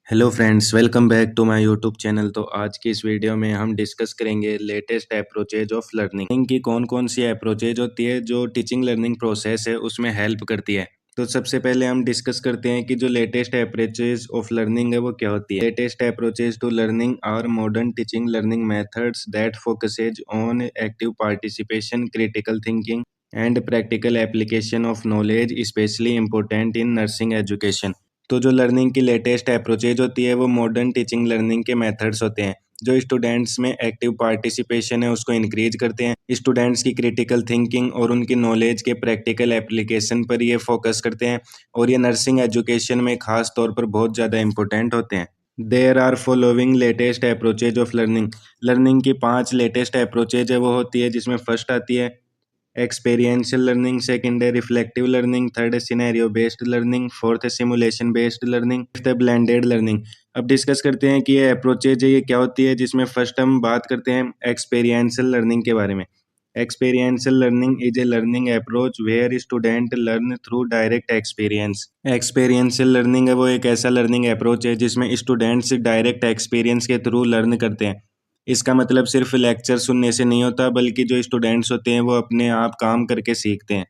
Hello friends, welcome back to my YouTube channel. तो आज की इस वीडियो में हम डिस्कस करेंगे लेटेस्ट अप्रोचेज ऑफ लर्निंग की कौन कौन सी अप्रोचेज होती है जो टीचिंग लर्निंग प्रोसेस है उसमें हेल्प करती है। तो सबसे पहले हम डिस्कस करते हैं कि जो लेटेस्ट अप्रोचेज ऑफ लर्निंग है वो क्या होती है। Latest approaches to learning are modern teaching learning methods that focuses on active participation, critical thinking and practical application of knowledge, specially important in nursing education. तो जो लर्निंग की latest approaches होती है वो मॉडर्न टीचिंग लर्निंग के methods होते हैं जो स्टूडेंट्स में एक्टिव पार्टिसिपेशन है उसको इंक्रीज करते हैं, स्टूडेंट्स की क्रिटिकल थिंकिंग और उनकी नॉलेज के प्रैक्टिकल एप्लीकेशन पर ये फोकस करते हैं और ये नर्सिंग एजुकेशन में खास तौर पर बहुत ज़्यादा इंपॉर्टेंट होते हैं। There are following latest approaches of learning. Learning की 5 लेटेस्ट अप्रोचेज है वो होती है, जिसमें फर्स्ट आती है एक्सपीरियंशियल लर्निंग, सेकंड है रिफ्लेक्टिव लर्निंग, थर्ड है सिनेरियो बेस्ड लर्निंग, फोर्थ है सिमुलेशन बेस्ड लर्निंग, फिफ्थ है ब्लेंडेड लर्निंग। अब डिस्कस करते हैं कि ये अप्रोचेज है ये क्या होती है, जिसमें फर्स्ट हम बात करते हैं एक्सपीरियंशियल लर्निंग के बारे में। Experiential learning is a learning approach where student learn through direct experience. Experiential learning है वो एक ऐसा लर्निंग अप्रोच है जिसमें स्टूडेंट्स डायरेक्ट एक्सपीरियंस के थ्रू लर्न करते हैं। इसका मतलब सिर्फ लेक्चर सुनने से नहीं होता, बल्कि जो स्टूडेंट्स होते हैं वो अपने आप काम करके सीखते हैं।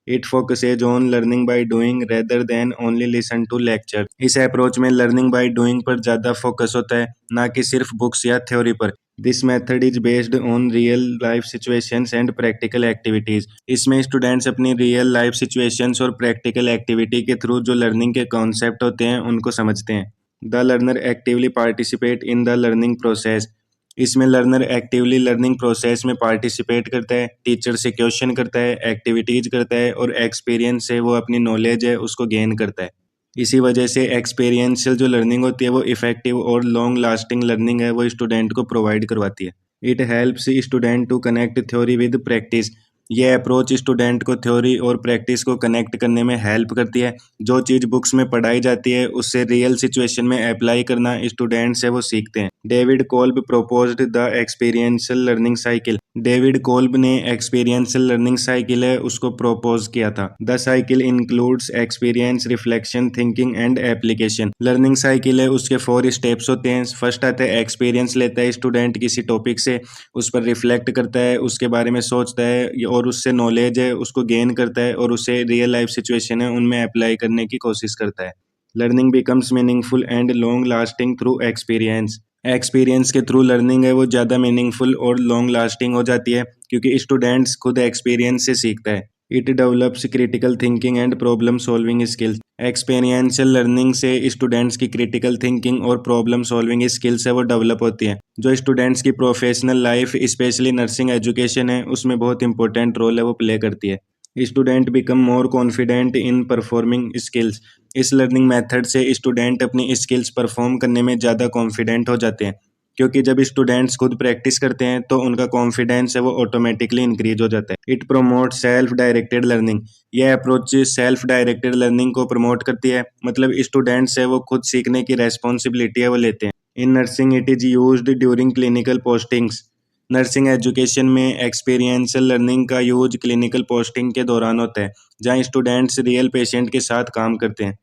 It focuses on learning by doing rather than only listen to lecture. इस अप्रोच में लर्निंग बाय डूइंग पर ज़्यादा फोकस होता है, ना कि सिर्फ बुक्स या थ्योरी पर। This method is based on real life situations and practical activities. इसमें स्टूडेंट्स अपनी रियल लाइफ सिचुएशंस और प्रैक्टिकल एक्टिविटी के थ्रू जो लर्निंग के कॉन्सेप्ट होते हैं उनको समझते हैं। The learner actively participate in the learning process. इसमें लर्नर एक्टिवली लर्निंग प्रोसेस में पार्टिसिपेट करता है, टीचर से क्वेश्चन करता है, एक्टिविटीज करता है और एक्सपीरियंस से वो अपनी नॉलेज है उसको गेन करता है। इसी वजह से एक्सपीरियंशियल जो लर्निंग होती है वो इफेक्टिव और लॉन्ग लास्टिंग लर्निंग है वो स्टूडेंट को प्रोवाइड करवाती है। It helps student to connect theory with practice. ये अप्रोच स्टूडेंट को थ्योरी और प्रैक्टिस को कनेक्ट करने में हेल्प करती है। जो चीज़ बुक्स में पढ़ाई जाती है उससे रियल सिचुएशन में अप्लाई करना स्टूडेंट से वो सीखते हैं। David Kolb proposed the experiential learning cycle. David Kolb ने एक्सपीरियंशियल लर्निंग साइकिल है उसको प्रोपोज किया था। The cycle includes experience, reflection, thinking and application. Learning cycle है उसके 4 स्टेप्स होते हैं। फर्स्ट आता है एक्सपीरियंस लेता है स्टूडेंट किसी टॉपिक से, उस पर रिफ्लेक्ट करता है, उसके बारे में सोचता है और उससे नॉलेज है उसको गेन करता है और उसे रियल लाइफ सिचुएशन है उनमें अप्लाई करने की कोशिश करता है। Learning becomes meaningful and long lasting through experience. Experience के थ्रू लर्निंग है वो ज़्यादा मीनिंगफुल और लॉन्ग लास्टिंग हो जाती है क्योंकि स्टूडेंट्स खुद एक्सपीरियंस से सीखता है। It develops critical thinking and problem solving skills. Experiential learning से स्टूडेंट्स की क्रिटिकल थिंकिंग और प्रॉब्लम सॉल्विंग स्किल्स है वो डेवलप होती है, जो स्टूडेंट्स की professional life specially nursing education है उसमें बहुत इंपॉर्टेंट रोल है वो प्ले करती है। Student become more confident in performing skills. इस लर्निंग मेथड से स्टूडेंट अपनी स्किल्स परफॉर्म करने में ज़्यादा कॉन्फिडेंट हो जाते हैं, क्योंकि जब स्टूडेंट्स खुद प्रैक्टिस करते हैं तो उनका कॉन्फिडेंस है वो ऑटोमेटिकली इंक्रीज हो जाता है। It promote self directed learning. यह अप्रोच सेल्फ डायरेक्टेड लर्निंग को प्रमोट करती है, मतलब स्टूडेंट्स है वो खुद सीखने की रेस्पॉन्सिबिलिटी है वो लेते हैं। In nursing it is used during clinical postings. Nursing education में एक्सपीरियंशियल लर्निंग का यूज क्लिनिकल पोस्टिंग के दौरान होता है, जहां स्टूडेंट्स रियल पेशेंट के साथ काम करते हैं।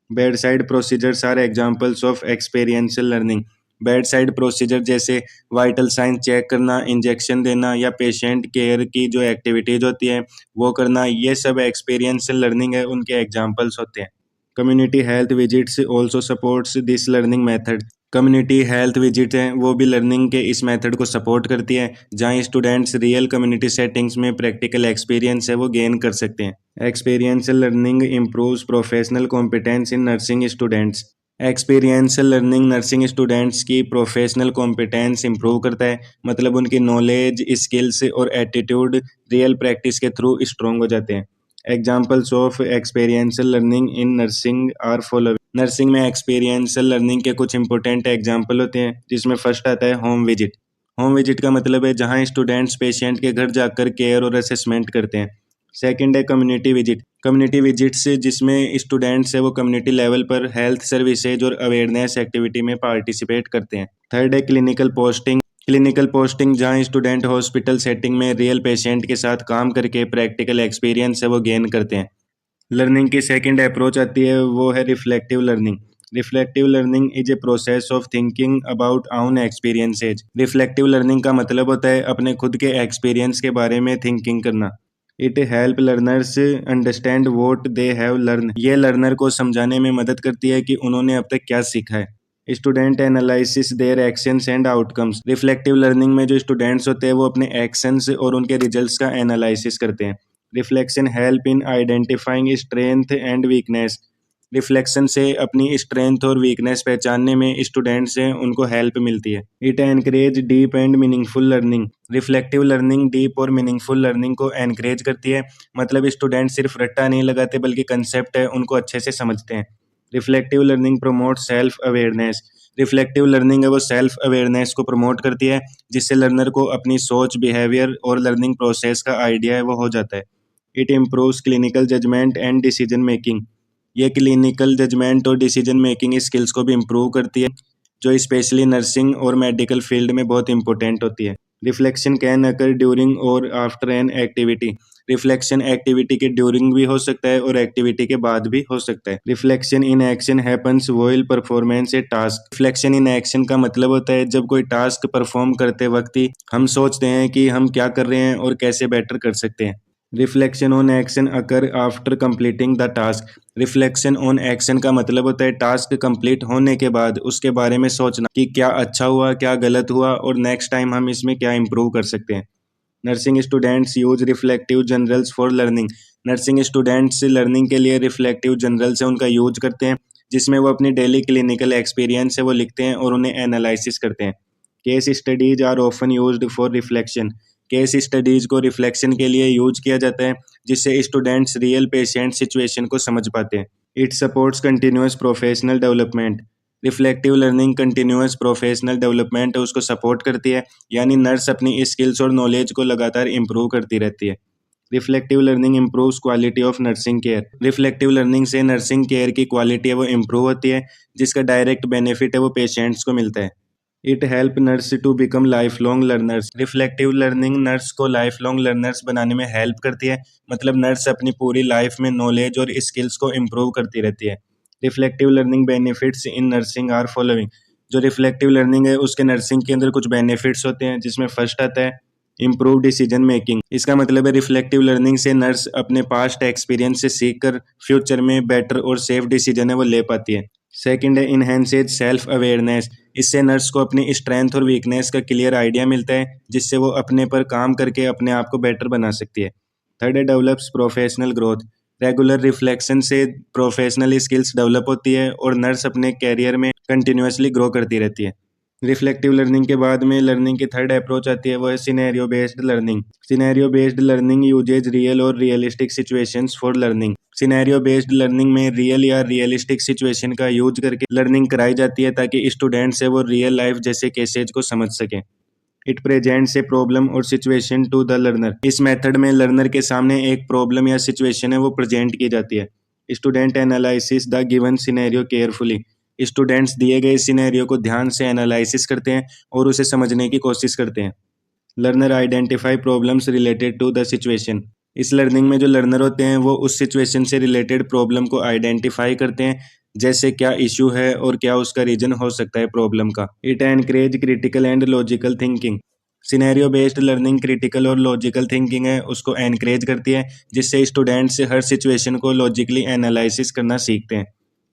Bedside procedures are examples of experiential learning. Bedside procedure जैसे वाइटल साइन चेक करना, इंजेक्शन देना या पेशेंट केयर की जो एक्टिविटीज होती है वो करना, ये सब एक्सपीरियंशियल लर्निंग है उनके एग्जाम्पल्स होते हैं। Community health visits also supports this learning method. Community health visit हैं वो भी लर्निंग के इस मेथड को सपोर्ट करती है, जहां स्टूडेंट्स रियल कम्युनिटी सेटिंग्स में प्रैक्टिकल एक्सपीरियंस है वो गेन कर सकते हैं। Experiential learning improves professional competence in nursing students. Experiential learning nursing students की प्रोफेशनल कॉम्पिटेंस इंप्रूव करता है, मतलब उनकी नॉलेज, स्किल्स और एटीट्यूड रियल प्रैक्टिस के थ्रू स्ट्रॉन्ग हो जाते हैं। Examples of experiential learning in nursing are following. Nursing में एक्सपीरियंशियल लर्निंग के कुछ इंपॉर्टेंट एग्जाम्पल होते हैं, जिसमें फर्स्ट आता है होम विजिट। होम विजिट का मतलब है जहां स्टूडेंट्स पेशेंट के घर जाकर केयर और असेसमेंट करते हैं। सेकंड है कम्युनिटी विजिट। कम्युनिटी विजिट से जिसमें स्टूडेंट्स है वो कम्युनिटी लेवल पर हेल्थ सर्विसेज और अवेयरनेस एक्टिविटी में पार्टिसिपेट करते हैं। थर्ड है क्लिनिकल पोस्टिंग। क्लिनिकल पोस्टिंग जहां स्टूडेंट हॉस्पिटल सेटिंग में रियल पेशेंट के साथ काम करके प्रैक्टिकल एक्सपीरियंस है वो गेन करते हैं। लर्निंग की सेकंड अप्रोच आती है वो है reflective learning. Reflective learning is a process of thinking about आउन एक्सपीरियंसेज। रिफ्लेक्टिव लर्निंग का मतलब होता है अपने खुद के एक्सपीरियंस के बारे में थिंकिंग करना। It help learners understand vote they have learn. ये लर्नर को समझाने में मदद करती है कि उन्होंने अब तक क्या सीखा है। Student analysis their actions and outcomes. Reflective learning में जो स्टूडेंट्स होते हैं वो अपने एक्शंस और उनके रिजल्ट्स का एनालिसिस करते हैं। Reflection help in identifying strength and weakness. Reflection से अपनी स्ट्रेंथ और वीकनेस पहचानने में स्टूडेंट्स हैं उनको हेल्प मिलती है। It encourage deep and meaningful learning. Reflective learning deep और मीनिंगफुल लर्निंग को एनकरेज करती है। मतलब स्टूडेंट सिर्फ रट्टा नहीं लगाते बल्कि कंसेप्ट है उनको अच्छे से समझते हैं। Reflective learning promote self awareness. Reflective learning है वो सेल्फ अवेयरनेस को प्रमोट करती है जिससे लर्नर को अपनी सोच, बिहेवियर और लर्निंग प्रोसेस का आइडिया है वो हो जाता है। It improves clinical judgement and decision making. ये क्लिनिकल जजमेंट और डिसीजन मेकिंग स्किल्स को भी इम्प्रूव करती है जो स्पेशली नर्सिंग और मेडिकल फील्ड में बहुत इंपॉर्टेंट होती है। रिफ्लेक्शन कैन अकर ड्यूरिंग और after an activity. Reflection activity के ड्यूरिंग भी हो सकता है और एक्टिविटी के बाद भी हो सकता है। Reflection in action happens while performance A task. Reflection in action का मतलब होता है जब कोई टास्क परफॉर्म करते वक्त ही हम सोचते हैं कि हम क्या कर रहे हैं और कैसे बेटर कर सकते हैं। Reflection on action occur after completing the task. Reflection on action का मतलब होता है टास्क कंप्लीट होने के बाद उसके बारे में सोचना कि क्या अच्छा हुआ, क्या गलत हुआ और नेक्स्ट टाइम हम इसमें क्या इम्प्रूव कर सकते हैं। Nursing students use reflective generals for learning. Nursing students learning के लिए रिफ्लेक्टिव जनरल्स है उनका यूज करते हैं जिसमें वो अपनी डेली क्लिनिकल एक्सपीरियंस है वो लिखते हैं और उन्हें एनालिसिस करते हैं। Case studies are often used for reflection. Case studies को रिफ्लेक्शन के लिए यूज किया जाता है जिससे स्टूडेंट्स रियल पेशेंट सिचुएशन को समझ पाते हैं। It supports continuous professional development. Reflective learning continuous professional development है उसको सपोर्ट करती है, यानी नर्स अपनी स्किल्स और नॉलेज को लगातार इंप्रूव करती रहती है। Reflective learning improves quality of nursing care. Reflective learning से नर्सिंग केयर की क्वालिटी है वो इम्प्रूव होती है जिसका डायरेक्ट बेनिफिट है वो पेशेंट्स को मिलता है। It help nurse to become lifelong learners. Reflective learning nurse को लाइफ लॉन्ग लर्नर्स बनाने में हेल्प करती है। मतलब नर्स अपनी पूरी लाइफ में नॉलेज और स्किल्स को इम्प्रूव करती रहती है। Reflective learning benefits in nursing are following. जो रिफ्लेक्टिव लर्निंग है उसके नर्सिंग के अंदर कुछ बेनिफिट्स होते हैं जिसमें फर्स्ट आता है इम्प्रूव डिसीजन मेकिंग। इसका मतलब है रिफ्लेक्टिव लर्निंग से नर्स अपने पास्ट एक्सपीरियंस से सीखकर फ्यूचर में बेटर और सेफ डिसीजन है वो ले पाती है। सेकंड है इनहेंसेज सेल्फ अवेयरनेस। इससे नर्स को अपनी स्ट्रेंथ और वीकनेस का क्लियर आइडिया मिलता है जिससे वो अपने पर काम करके अपने आप को बेटर बना सकती है। थर्ड है develops professional growth. Regular reflection से प्रोफेशनल स्किल्स डेवलप होती है और नर्स अपने कैरियर में कंटिन्यूसली ग्रो करती रहती है। रिफ्लेक्टिव लर्निंग के बाद में लर्निंग की थर्ड अप्रोच आती है वो है scenario based learning. Scenario based learning uses real और realistic situations for learning. Scenario based learning में रियल या रियलिस्टिक सिचुएशन का यूज करके लर्निंग कराई जाती है ताकि स्टूडेंट्स है वो रियल लाइफ जैसे केसेज को समझ सकें। इट प्रेजेंट्स ए प्रॉब्लम और सिचुएशन टू द लर्नर। इस मेथड में लर्नर के सामने एक प्रॉब्लम या सिचुएशन है वो प्रेजेंट की जाती है। Student analysis the given scenario carefully. Students दिए गए सिनेरियो को ध्यान से एनालिसिस करते हैं और उसे समझने की कोशिश करते हैं। Learner identify problems related to the situation. इस लर्निंग में जो लर्नर होते हैं वो उस सिचुएशन से रिलेटेड प्रॉब्लम को आइडेंटिफाई करते हैं, जैसे क्या इश्यू है और क्या उसका रीजन हो सकता है प्रॉब्लम का। It encourage critical and logical thinking. Scenario based learning critical और लॉजिकल थिंकिंग है उसको एनकरेज करती है जिससे स्टूडेंट्स हर सिचुएशन को लॉजिकली एनालिसिस करना सीखते हैं।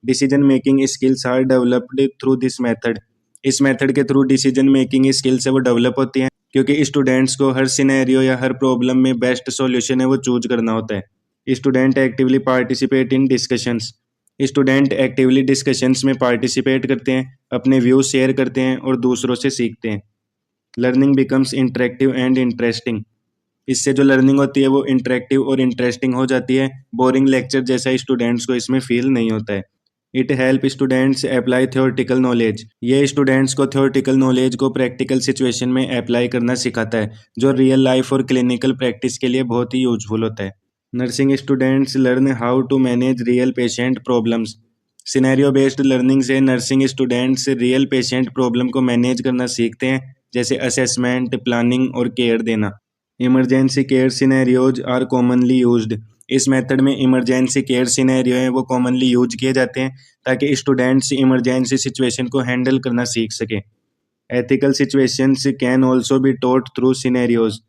Decision making skills are developed through this method. इस मेथड के थ्रू डिसीजन मेकिंग स्किल्स है वो डेवलप होती हैं क्योंकि स्टूडेंट्स को हर सिनेरियो या हर प्रॉब्लम में बेस्ट सॉल्यूशन है वो चूज करना होता है। Student actively participate in discussions. Student actively discussions में पार्टिसिपेट करते हैं, अपने व्यूज शेयर करते हैं और दूसरों से सीखते हैं। Learning becomes interactive and interesting. इससे जो लर्निंग होती है वो इंटरेक्टिव और इंटरेस्टिंग हो जाती है। बोरिंग लेक्चर जैसा स्टूडेंट्स को इसमें फील नहीं होता है। It help students apply theoretical knowledge. ये स्टूडेंट्स को थ्योरेटिकल नॉलेज को प्रैक्टिकल सिचुएशन में अप्लाई करना सिखाता है जो रियल लाइफ और क्लिनिकल प्रैक्टिस के लिए बहुत ही यूजफुल होता है। Nursing students learn how to manage real patient problems. Scenario based learning से nursing students real patient problem को मैनेज करना सीखते हैं, जैसे असेसमेंट, प्लानिंग और केयर देना। Emergency care scenarios are commonly used. इस मेथड में इमरजेंसी केयर सिनेरियो है वो कॉमनली यूज किए जाते हैं ताकि स्टूडेंट्स इमरजेंसी सिचुएशन को हैंडल करना सीख सके। Ethical situations can also be taught through scenarios.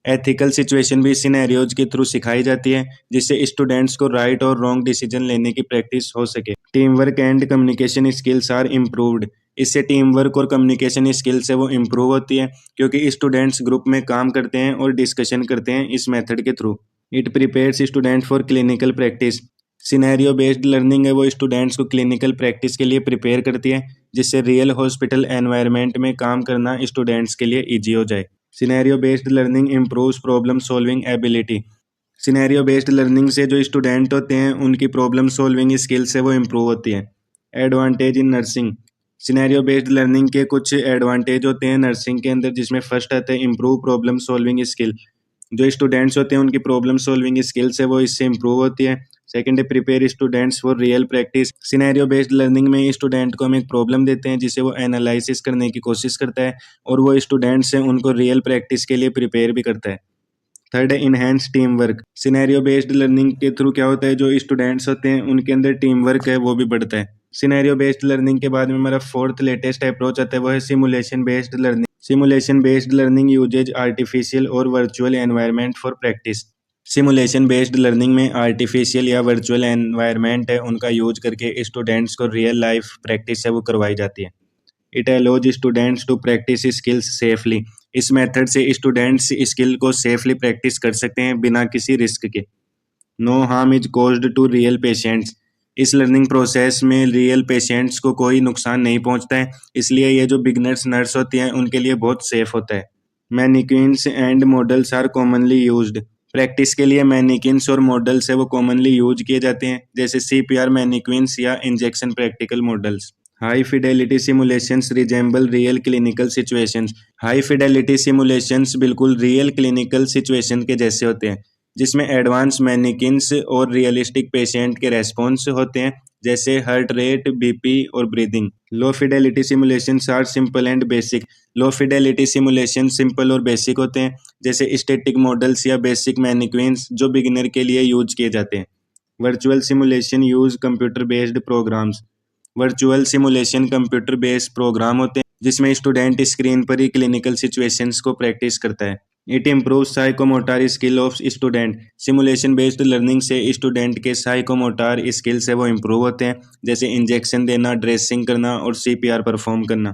Ethical situation भी सिनेरियोज के थ्रू सिखाई जाती है जिससे स्टूडेंट्स को राइट और रॉन्ग डिसीजन लेने की प्रैक्टिस हो सके। Teamwork and communication skills are improved. इससे टीम वर्क और कम्युनिकेशन स्किल्स है वो इम्प्रूव होती है क्योंकि स्टूडेंट्स ग्रुप में काम करते हैं और डिस्कशन करते हैं इस मेथड के through. It prepares student for clinical practice. Scenario based learning है वो स्टूडेंट्स को क्लिनिकल प्रैक्टिस के लिए प्रिपेयर करती है जिससे रियल हॉस्पिटल एनवायरनमेंट में काम करना स्टूडेंट्स के लिए ईजी हो जाए। Scenario based learning improves problem solving ability. Scenario based learning से जो स्टूडेंट होते हैं उनकी प्रॉब्लम सॉल्विंग स्किल्स है वो इम्प्रूव होती है। Advantage in nursing. Scenario based learning के कुछ एडवांटेज होते हैं नर्सिंग के अंदर जिसमें फर्स्ट आता है इम्प्रूव प्रॉब्लम सॉल्विंग स्किल। जो स्टूडेंट्स होते हैं उनकी प्रॉब्लम सॉल्विंग स्किल्स है वो इससे इम्प्रूव होती है। सेकंड है prepare students for real practice. Scenario based learning में स्टूडेंट को हम एक प्रॉब्लम देते हैं जिसे वो एनालिसिस करने की कोशिश करता है और वो स्टूडेंट्स हैं उनको रियल प्रैक्टिस के लिए प्रिपेयर भी करता है। थर्ड है enhance team work. Scenario based learning के थ्रू क्या होता है जो स्टूडेंट्स होते हैं उनके अंदर टीम वर्क है वो भी बढ़ता है। सिनेरियो बेस्ड लर्निंग के बाद में हमारा फोर्थ लेटेस्ट अप्रोच आता है वो है simulation based learning. Simulation based learning uses artificial और virtual environment for practice. Simulation based learning में आर्टिफिशियल या वर्चुअल एनवायरनमेंट है उनका यूज करके स्टूडेंट्स को रियल लाइफ प्रैक्टिस है वो करवाई जाती है। It allows students to practise skills safely. इस मेथड से स्टूडेंट्स स्किल को सेफली प्रैक्टिस कर सकते हैं बिना किसी रिस्क के। No harm is caused to real patients. इस लर्निंग प्रोसेस में रियल पेशेंट्स को कोई नुकसान नहीं पहुंचता है इसलिए ये जो बिगनर्स नर्स होती हैं उनके लिए बहुत सेफ होता है। Mannequins and models are commonly used. Practice के लिए मैनिक्विन्स और मॉडल्स है वो कॉमनली यूज किए जाते हैं जैसे CPR मैनिक्विन्स या injection practical models. High Fidelity simulations resemble real clinical situations. High Fidelity simulations बिल्कुल रियल क्लिनिकल सिचुएशन के जैसे होते हैं जिसमें एडवांस मैनिकिन्स और रियलिस्टिक पेशेंट के रेस्पॉन्स होते हैं जैसे हार्ट रेट, BP और breathing. Low fidelity simulations are simple and basic. Low fidelity simulation simple और बेसिक होते हैं जैसे स्टैटिक मॉडल्स या बेसिक मैनिक्विन्स जो बिगिनर के लिए यूज किए जाते हैं। Virtual simulation use computer based programs. Virtual simulation computer based program होते हैं जिसमें स्टूडेंट स्क्रीन पर ही क्लिनिकल सिचुएशंस को प्रैक्टिस करता है। It improves psychomotor skill of student. Simulation based learning से स्टूडेंट के साइकोमोटर स्किल्स है वो इम्प्रूव होते हैं जैसे इंजेक्शन देना, ड्रेसिंग करना और CPR परफॉर्म करना।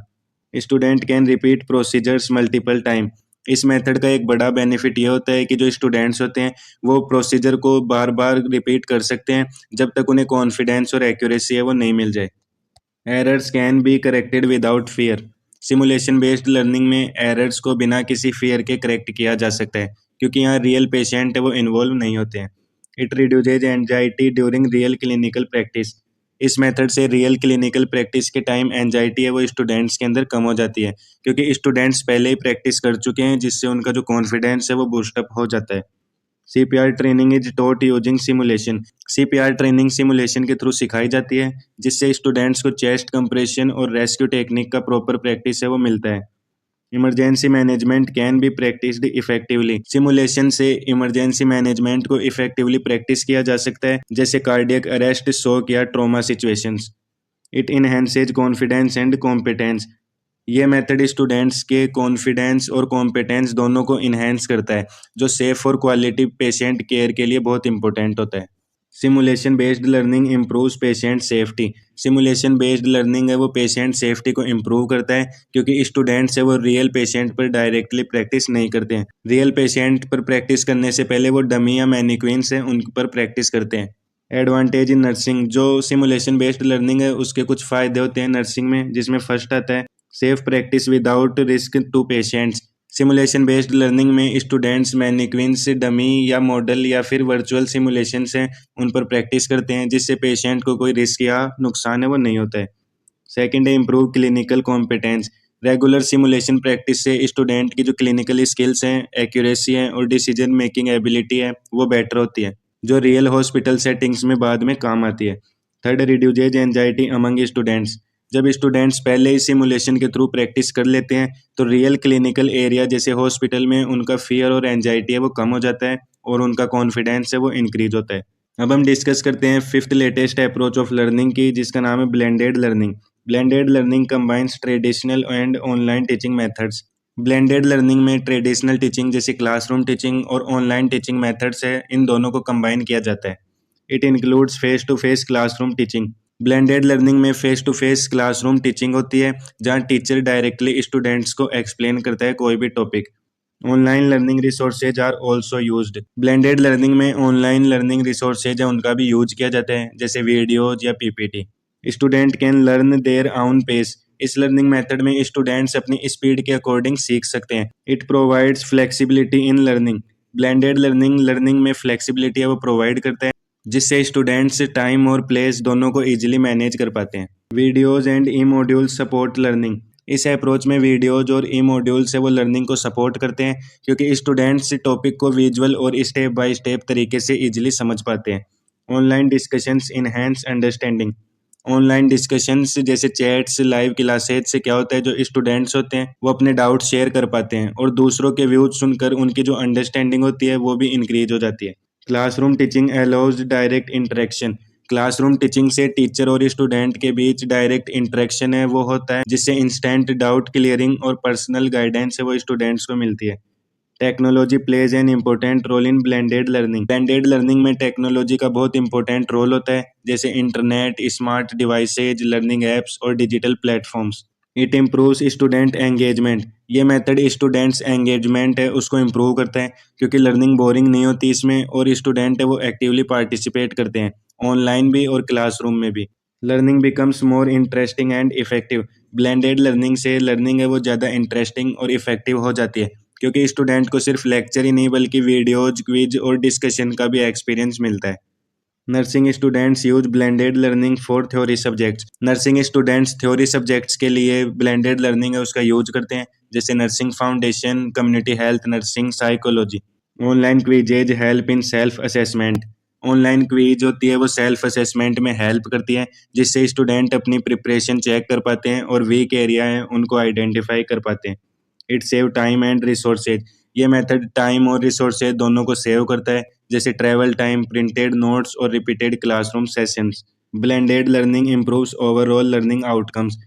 Student can repeat procedures multiple time. इस मेथड का एक बड़ा बेनिफिट ये होता है कि जो स्टूडेंट्स होते हैं वो प्रोसीजर को बार बार रिपीट कर सकते हैं जब तक उन्हें कॉन्फिडेंस और एक्यूरेसी है वो नहीं मिल जाए। Errors can be corrected without fear. Simulation based learning में एरर्स को बिना किसी फियर के करेक्ट किया जा सकता है क्योंकि यहाँ रियल पेशेंट है वो इन्वॉल्व नहीं होते हैं। It reduces anxiety during real clinical practice. इस मेथड से रियल क्लिनिकल प्रैक्टिस के टाइम एंजाइटी है वो स्टूडेंट्स के अंदर कम हो जाती है क्योंकि स्टूडेंट्स पहले ही प्रैक्टिस कर चुके हैं जिससे उनका जो कॉन्फिडेंस है वो बूस्टअप हो जाता है। CPR training is taught using simulation. CPR training simulation के थ्रू सिखाई जाती है जिससे स्टूडेंट्स को चेस्ट कंप्रेशन और रेस्क्यू टेक्निक का प्रॉपर प्रैक्टिस है वो मिलता है। Emergency management can be practised effectively. Simulation से इमरजेंसी मैनेजमेंट को इफेक्टिवली प्रैक्टिस किया जा सकता है जैसे कार्डियक अरेस्ट, शॉक या trauma situations. It enhances confidence and competence. ये मेथड स्टूडेंट्स के कॉन्फिडेंस और कॉम्पिटेंस दोनों को इन्हेंस करता है जो सेफ और क्वालिटी पेशेंट केयर के लिए बहुत इंपॉर्टेंट होता है। Simulation based learning improves patient safety. Simulation based learning है वो पेशेंट सेफ्टी को इम्प्रूव करता है क्योंकि स्टूडेंट्स है वो रियल पेशेंट पर डायरेक्टली प्रैक्टिस नहीं करते हैं। रियल पेशेंट पर प्रैक्टिस करने से पहले वो डमी या मैनिक्विन्स हैं उन पर प्रैक्टिस करते हैं। Advantage in nursing. जो सिमुलेशन बेस्ड लर्निंग है उसके कुछ फ़ायदे होते हैं नर्सिंग में जिसमें फर्स्ट आता है safe practice without risk to patients. Simulation based learning में स्टूडेंट्स मैनिक्विन्स, डमी या मॉडल या फिर वर्चुअल सिमुलेशन से उन पर प्रैक्टिस करते हैं जिससे पेशेंट को कोई रिस्क या नुकसान है वो नहीं होता है। सेकंड है improve clinical competence. Regular simulation practice से स्टूडेंट की जो क्लिनिकल स्किल्स हैं, एक्यूरेसी है और डिसीजन मेकिंग एबिलिटी है वो बेटर होती है जो रियल हॉस्पिटल सेटिंग्स में बाद में काम आती है। Third, reduces anxiety among students. जब स्टूडेंट्स पहले ही सिमुलेशन के थ्रू प्रैक्टिस कर लेते हैं तो रियल क्लिनिकल एरिया जैसे हॉस्पिटल में उनका फियर और एंजाइटी है वो कम हो जाता है और उनका कॉन्फिडेंस है वो इंक्रीज होता है। अब हम डिस्कस करते हैं fifth latest approach of learning की, जिसका नाम है blended learning. Blended learning combines traditional and online teaching methods. Blended learning में ट्रेडिशनल टीचिंग जैसे क्लासरूम टीचिंग और ऑनलाइन टीचिंग मेथड्स है, इन दोनों को कंबाइन किया जाता है। It includes face to face classroom teaching. Blended learning में face to face classroom teaching होती है, जहाँ टीचर डायरेक्टली स्टूडेंट्स को एक्सप्लेन करता है कोई भी topic. Online learning resources are also used. Blended learning में ऑनलाइन लर्निंग रिसोर्सेज है उनका भी यूज किया जाता है, जैसे वीडियोज या PPT. Student can learn their on pace. इस लर्निंग मेथड में स्टूडेंट्स अपनी स्पीड के अकॉर्डिंग सीख सकते हैं। It provides flexibility in learning. Blended learning learning में फ्लेक्सिबिलिटी है वो प्रोवाइड करता है, जिससे स्टूडेंट्स टाइम और प्लेस दोनों को इजीली मैनेज कर पाते हैं। Videos and E module support learning. इस अप्रोच में वीडियोज और ई मॉड्यूल्स है वो लर्निंग को सपोर्ट करते हैं, क्योंकि स्टूडेंट्स टॉपिक को विजुअल और स्टेप बाय स्टेप तरीके से इजीली समझ पाते हैं। Online discussions enhance understanding. Online discussions जैसे चैट्स, लाइव क्लासेज से क्या होता है, जो स्टूडेंट्स होते हैं वो अपने डाउट शेयर कर पाते हैं और दूसरों के व्यूज सुनकर उनकी जो अंडरस्टैंडिंग होती है वो भी इंक्रीज हो जाती है। Classroom teaching allows direct interaction. Classroom teaching से टीचर और स्टूडेंट के बीच डायरेक्ट इंटरेक्शन है वो होता है, जिससे इंस्टेंट डाउट क्लियरिंग और पर्सनल गाइडेंस है वो स्टूडेंट्स को मिलती है। Technology plays an important role in blended learning. Blended learning में टेक्नोलॉजी का बहुत इंपॉर्टेंट रोल होता है, जैसे internet, smart devices, learning apps और digital platforms. It improves student engagement. ये मेथड स्टूडेंट्स एंगेजमेंट है उसको इम्प्रूव करता है, क्योंकि लर्निंग बोरिंग नहीं होती इसमें और स्टूडेंट है वो एक्टिवली पार्टिसिपेट करते हैं, ऑनलाइन भी और क्लासरूम में भी। Learning becomes more interesting and effective. Blended learning से लर्निंग है वो ज़्यादा इंटरेस्टिंग और इफेक्टिव हो जाती है, क्योंकि स्टूडेंट को सिर्फ लेक्चर ही नहीं बल्कि वीडियोज, क्विज और डिस्कशन का भी एक्सपीरियंस मिलता है। Nursing students use blended learning for theory subjects. Nursing students theory subjects के लिए ब्लेंडेड लर्निंग है उसका यूज करते हैं, जैसे nursing foundation, community health nursing, psychology. Online quizzes help in self assessment. Online quiz होती है वो सेल्फ असेसमेंट में हेल्प करती है, जिससे स्टूडेंट अपनी प्रिपरेशन चेक कर पाते हैं और वीक एरिया है उनको आइडेंटिफाई कर पाते हैं। It save time and resources. ये मेथड टाइम और रिसोर्सेज दोनों को सेव करता है, जैसे ट्रैवल टाइम, प्रिंटेड नोट्स और repeated classroom sessions. Blended learning improves overall learning outcomes.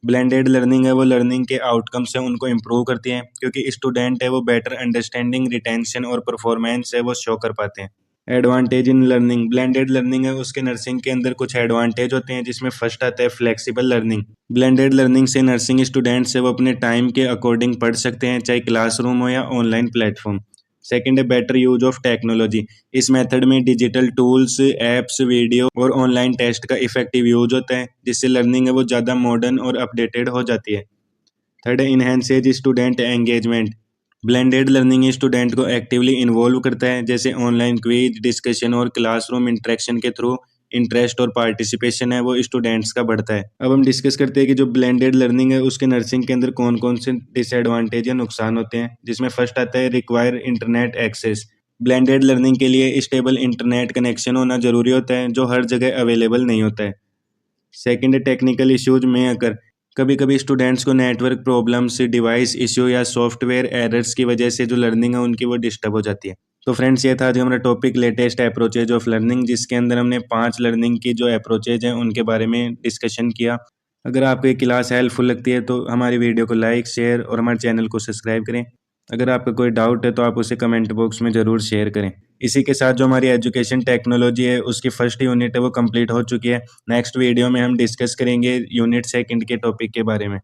Blended learning है वो लर्निंग के आउटकम्स है उनको इम्प्रूव करती है, क्योंकि स्टूडेंट है वो बेटर अंडरस्टैंडिंग, रिटेंशन और परफॉर्मेंस है वो शो कर पाते हैं। Advantage in learning. Blended learning है उसके नर्सिंग के अंदर कुछ एडवांटेज होते हैं, जिसमें फर्स्ट आता है फ्लेक्सिबल लर्निंग। ब्लेंडेड लर्निंग से नर्सिंग स्टूडेंट्स है वो अपने टाइम के अकॉर्डिंग पढ़ सकते हैं, चाहे क्लासरूम हो या ऑनलाइन प्लेटफॉर्म। सेकंड है बेटर यूज ऑफ टेक्नोलॉजी। इस मेथड में डिजिटल टूल्स, एप्स, वीडियो और ऑनलाइन टेस्ट का इफेक्टिव यूज होता है, जिससे लर्निंग है वो ज़्यादा मॉडर्न और अपडेटेड हो जाती है। थर्ड है enhances student engagement. Blended learning student को एक्टिवली इन्वॉल्व करता है, जैसे ऑनलाइन क्विज, डिस्कशन और क्लासरूम इंटरेक्शन के थ्रू इंटरेस्ट और पार्टिसिपेशन है वो स्टूडेंट्स का बढ़ता है। अब हम डिस्कस करते हैं कि जो ब्लेंडेड लर्निंग है उसके नर्सिंग के अंदर कौन कौन से डिसएडवांटेज या नुकसान होते हैं, जिसमें फर्स्ट आता है require internet access. Blended learning के लिए स्टेबल इंटरनेट कनेक्शन होना जरूरी होता है, जो हर जगह अवेलेबल नहीं होता है। सेकंड टेक्निकल इश्यूज में अगर कभी कभी स्टूडेंट्स को नेटवर्क प्रॉब्लम्स, डिवाइस इश्यू या सॉफ्टवेयर एरर्स की वजह से जो लर्निंग है उनकी वो डिस्टर्ब हो जाती है। तो फ्रेंड्स ये था आज हमारा topic latest approaches of learning, जिसके अंदर हमने 5 लर्निंग की जो अप्रोचेज हैं उनके बारे में डिस्कशन किया। अगर आपको ये क्लास हेल्पफुल लगती है तो हमारी वीडियो को लाइक, शेयर और हमारे चैनल को सब्सक्राइब करें। अगर आपका कोई डाउट है तो आप उसे कमेंट बॉक्स में ज़रूर शेयर करें। इसी के साथ जो हमारी एजुकेशन टेक्नोलॉजी है उसकी फर्स्ट यूनिट है वो कंप्लीट हो चुकी है। नेक्स्ट वीडियो में हम डिस्कस करेंगे यूनिट सेकंड के टॉपिक के बारे में।